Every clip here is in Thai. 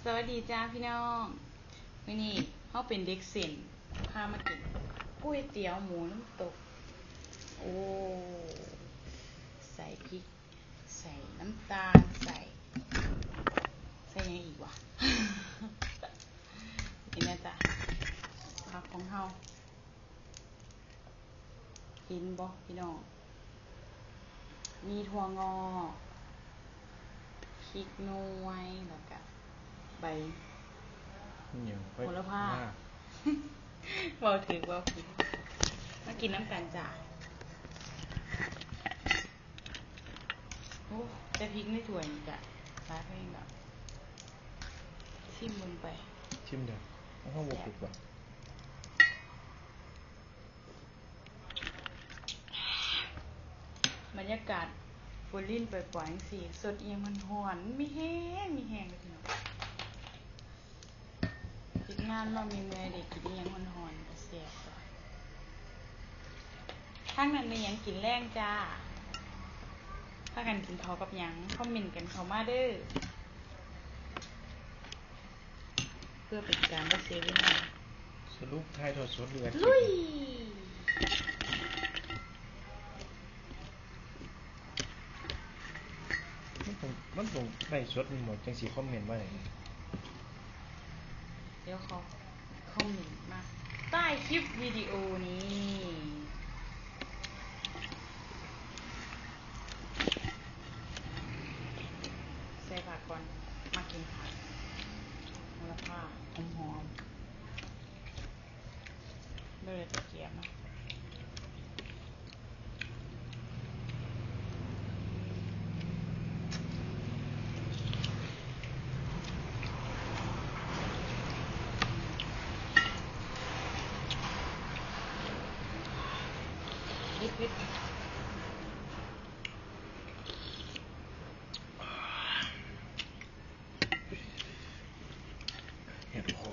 สวัสดีจ้าพี่น้องวันนี้เขาเป็นเด็กเส้นพามากินก๋วยเตี๋ยวหมูน้ำตกโอ้ใส่พริกใส่น้ำตาลใส่ยังอีกวะ นี่นะจ๊ะผักของเฮากินบ่พี่น้องมีถั่วงอกพริกหน่วยแล้วก็ใบโหระพาเบาถือเบาผิดมากินน้ำกันจ้ะโอ้แต่พริกไม่ถ้วยนี่จ้ะร้ายเองแบบชิมลงไปชิมเดี๋ยวข้าวบวกผิดป่ะบรรยากาศฝนลิ่นปล่อยๆสิสดเอียงมันหอนมีแห้งเลยพี่น้องคิดงานมามีเมื่อยเด็กกินเอียงมันหอนก็เสียบข้างนั้นมีหยังกินแรงจ้าถ้ากันกินเขากับหยังคอมเมนต์กันเข้ามาเด้อเพื่อเป็นการได้เซฟเวลาสรุปไทยทอดสดเดือดลุยมันตรงไทยสดมันหมดจังสีคอมเมนต์ว่าไงเดี๋ยวเขาคอมเมนต์มาใต้คลิปวิดีโอนี้ใส่ผักก่อนมากินผักโหระพาหอมๆเลยตะเกียบนะวิดเห็ดคอ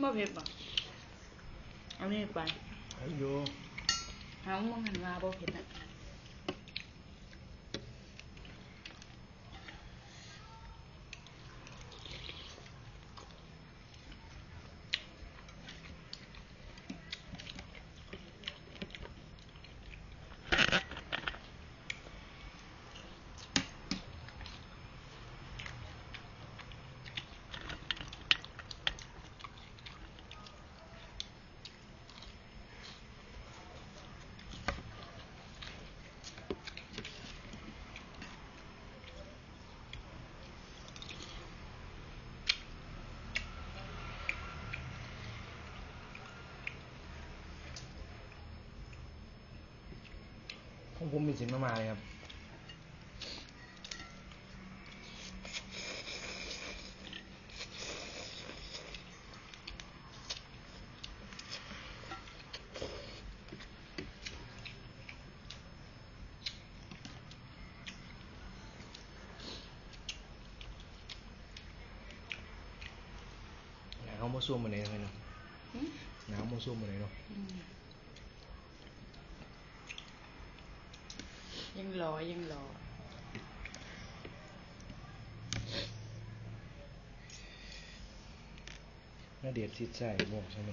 บ่เผ็ดป่ะเอานี่ไปอายุ เอามองหันมาบ่เผ็ดนะของผมมีสินมาเลยครับหนาวมาซุ่มมาเลยเนาะหนาวมาซุ่มมาเลยเนาะยังรอน่าเดียดซิดใส่บอกใช่ไหม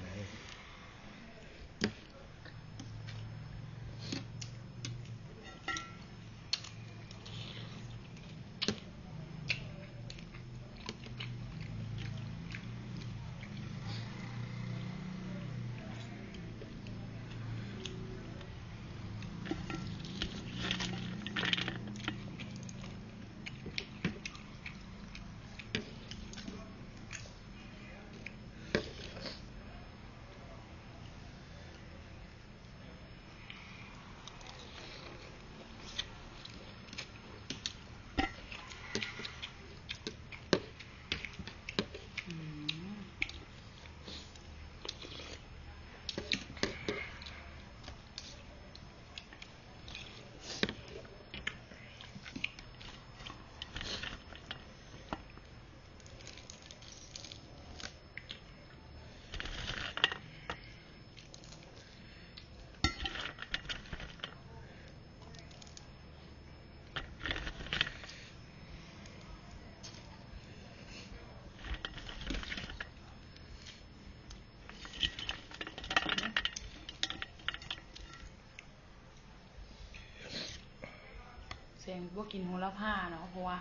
สียงบ่กินโหระพาเนาะเพราะว่า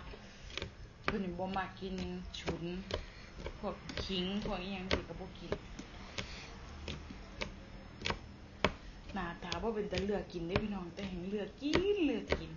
เพิ่นบ่มักกินฉุนพวกขิงพวกอีหยังสิก็บ่กินหน้าตาบ่เป็นตาเลือกกินเด้พี่น้องแต่แห่งเลือกกิน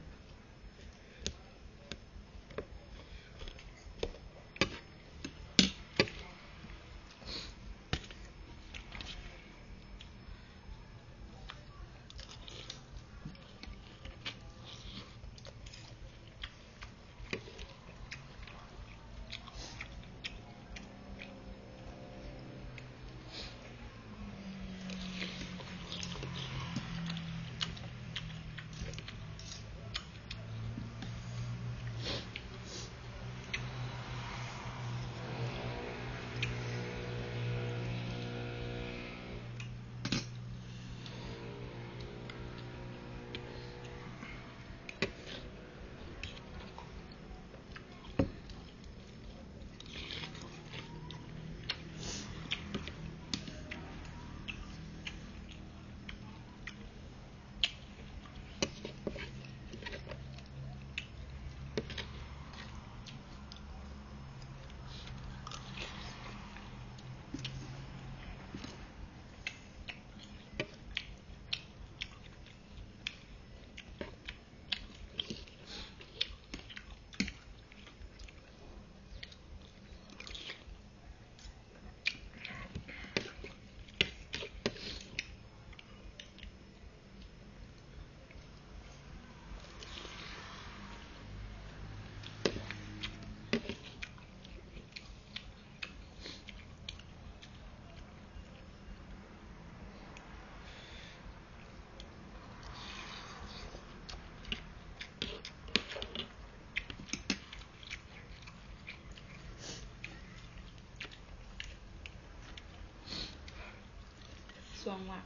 สวงว่า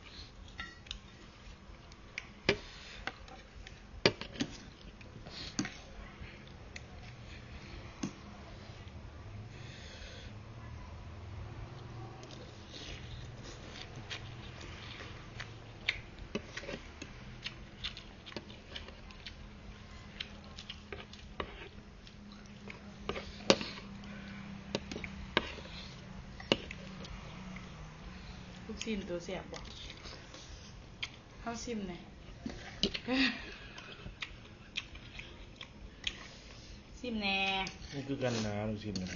ลูกชิ้นตัวแซ่บบ่เฮาซิมแหน่ซิมแหน่นี่คือกันนะลูกชิ้นนะ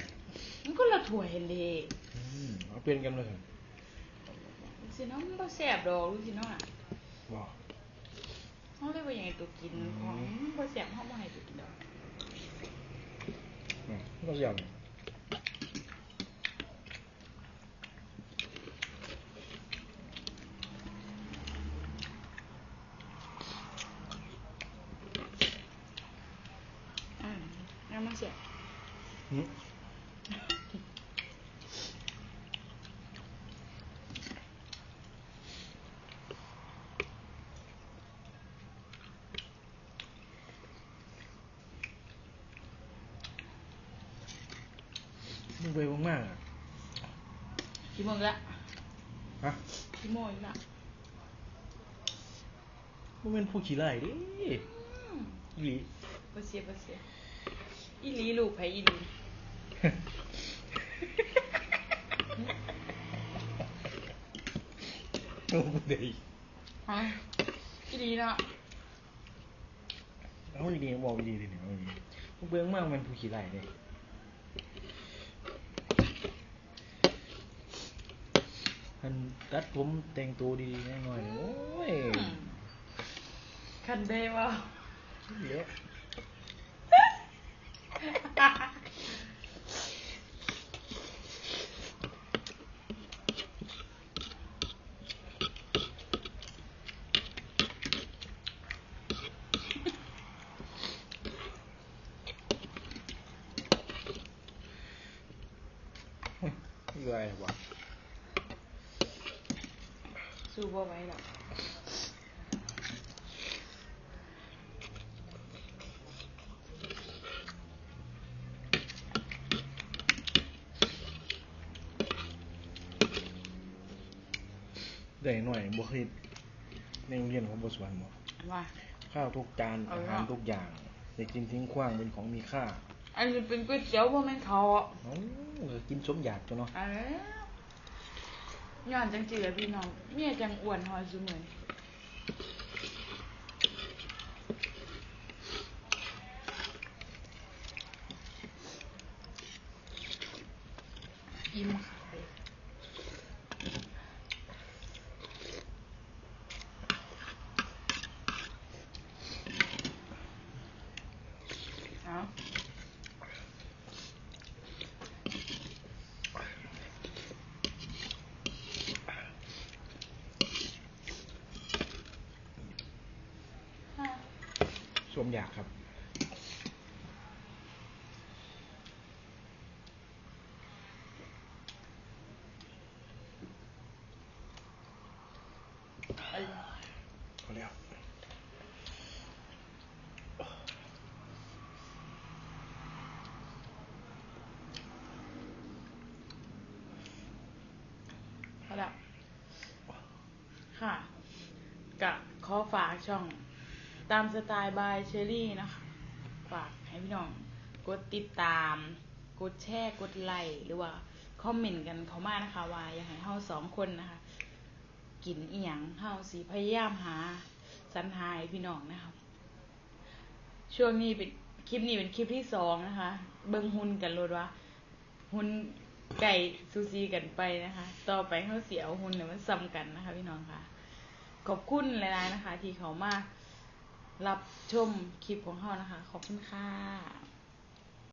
มันก็ละถ้วยเด้เอาเปลี่ยนกันเลยครับลูกชิ้นเฮามันบ่แซ่บดอกลูกชิ้นเฮาน่ะบ่เฮาเลยบ่อยากให้ตัวกินของมันบ่แซ่บเฮาบ่ให้ตัวกินดอกก็แซ่บแล้วมันเสียมึงไปมากๆกี่โมงละฮะกี่โมงละมึงเป็นผู้ขี้ไล่ดิอีหลีบ่เสียอีหลีลูกไผอีหลีโอ้เด้ฮะอีหลีเนาะเอาดีๆบอกดีๆดิเอาดีมึงเบิ่งมากมันผู้ขี้ไล่เด้คันตัดผมแต่งตัวดีๆแน่นอนโอ้ยคันเด้บ่เยอะอะไรวะสู้บ่ไหวหรอกได้หน่อยบ่เคยในโรงเรียนของบ่สวนบ่ว่าข้าวทุกจานอาหารทุกอย่าง ได้กินทิ้งขว้างเป็นของมีค่าอันนี้เป็นก๋วยเตี๋ยวบ่แม่นเขากินสมอยากจ้ะเนาะย้อนจังซี่แหละพี่น้องเมียจังอ้วนฮอดซุมื้ออิ่มค่ะสมอยากครับพอแล้วค่ะกะขอฝากช่องตามสไตล์บายเชอรี่นะคะฝากให้พี่น้องกดติดตามกดแชร์กดไลค์หรือว่าคอมเมนต์กันเข้ามานะคะว่าอยากให้เฮา2คนนะคะกินอีหยังเฮาสิพยายามหาสรรหาให้พี่น้องนะคะช่วงนี้เป็นคลิปนี้เป็นคลิปที่2นะคะเบิ่งหุ่นกันโลดว่าหุ่นไก่ซูซีกันไปนะคะต่อไปเฮาสิเอาหุ่นเนี่ยมันซ้ำกันนะคะพี่น้องค่ะขอบคุณหลายๆนะคะที่เขามารับชมคลิปของเฮานะคะขอบคุณค่ะ